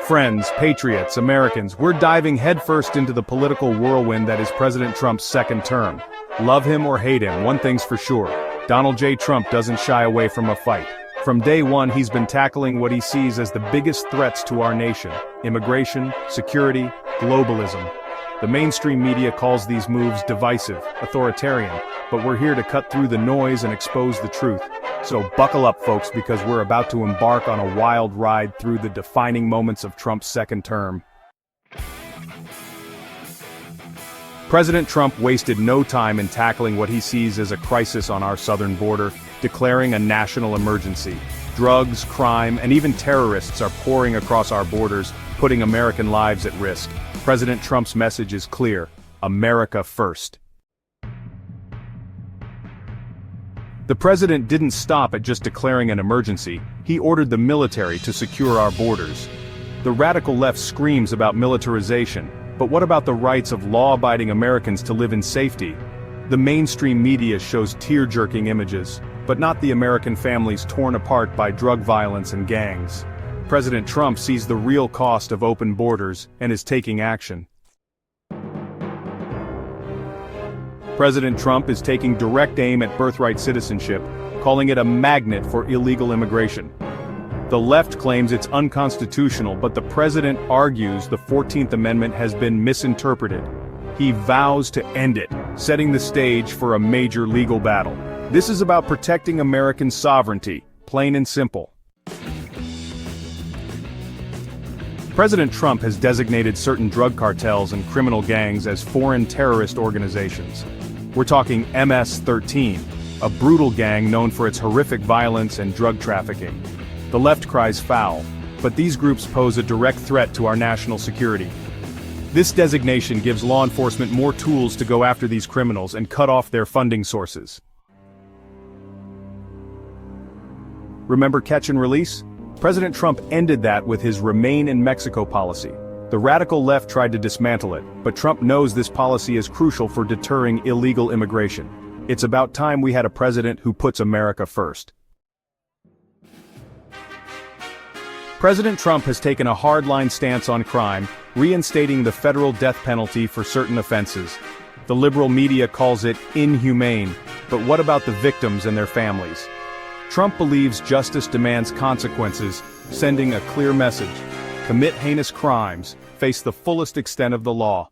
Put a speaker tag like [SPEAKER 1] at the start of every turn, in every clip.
[SPEAKER 1] Friends, patriots, Americans, we're diving headfirst into the political whirlwind that is President Trump's second term. Love him or hate him, one thing's for sure. Donald J. Trump doesn't shy away from a fight. From day one, he's been tackling what he sees as the biggest threats to our nation: immigration, security, globalism. The mainstream media calls these moves divisive, authoritarian, but we're here to cut through the noise and expose the truth. So buckle up, folks, because we're about to embark on a wild ride through the defining moments of Trump's second term. President Trump wasted no time in tackling what he sees as a crisis on our southern border, declaring a national emergency. Drugs, crime, and even terrorists are pouring across our borders, putting American lives at risk. President Trump's message is clear: America first. The president didn't stop at just declaring an emergency. He ordered the military to secure our borders. The radical left screams about militarization, but what about the rights of law-abiding Americans to live in safety? The mainstream media shows tear-jerking images, but not the American families torn apart by drug violence and gangs. President Trump sees the real cost of open borders and is taking action. President Trump is taking direct aim at birthright citizenship, calling it a magnet for illegal immigration. The left claims it's unconstitutional, but the president argues the 14th Amendment has been misinterpreted. He vows to end it, setting the stage for a major legal battle. This is about protecting American sovereignty, plain and simple. President Trump has designated certain drug cartels and criminal gangs as foreign terrorist organizations. We're talking MS-13, a brutal gang known for its horrific violence and drug trafficking. The left cries foul, but these groups pose a direct threat to our national security. This designation gives law enforcement more tools to go after these criminals and cut off their funding sources. Remember catch and release? President Trump ended that with his Remain in Mexico policy. The radical left tried to dismantle it, but Trump knows this policy is crucial for deterring illegal immigration. It's about time we had a president who puts America first. President Trump has taken a hardline stance on crime, reinstating the federal death penalty for certain offenses. The liberal media calls it inhumane, but what about the victims and their families? Trump believes justice demands consequences, sending a clear message: commit heinous crimes, face the fullest extent of the law.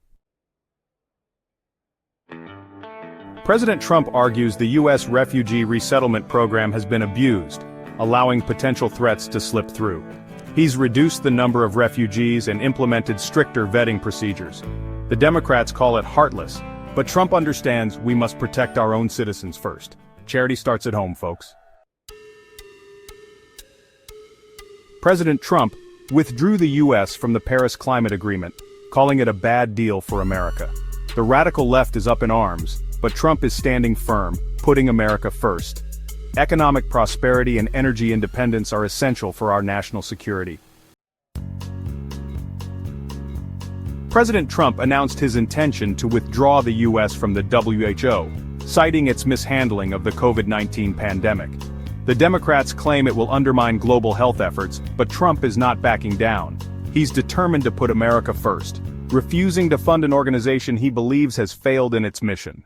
[SPEAKER 1] President Trump argues the U.S. refugee resettlement program has been abused, allowing potential threats to slip through. He's reduced the number of refugees and implemented stricter vetting procedures. The Democrats call it heartless, but Trump understands we must protect our own citizens first. Charity starts at home, folks. President Trump withdrew the U.S. from the Paris Climate Agreement, calling it a bad deal for America. The radical left is up in arms, but Trump is standing firm, putting America first. Economic prosperity and energy independence are essential for our national security. President Trump announced his intention to withdraw the U.S. from the WHO, citing its mishandling of the COVID-19 pandemic. The Democrats claim it will undermine global health efforts, but Trump is not backing down. He's determined to put America first, refusing to fund an organization he believes has failed in its mission.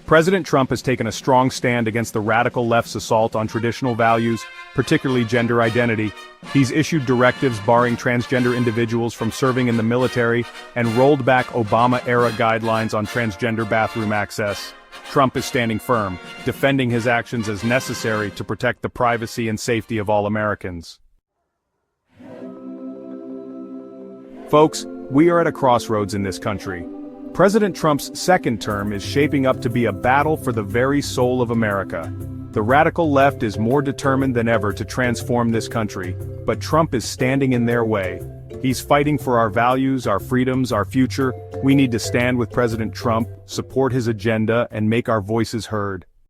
[SPEAKER 1] President Trump has taken a strong stand against the radical left's assault on traditional values, particularly gender identity. He's issued directives barring transgender individuals from serving in the military and rolled back Obama-era guidelines on transgender bathroom access. Trump is standing firm, defending his actions as necessary to protect the privacy and safety of all Americans. Folks, we are at a crossroads in this country. President Trump's second term is shaping up to be a battle for the very soul of America. The radical left is more determined than ever to transform this country, but Trump is standing in their way. He's fighting for our values, our freedoms, our future. We need to stand with President Trump, support his agenda, and make our voices heard.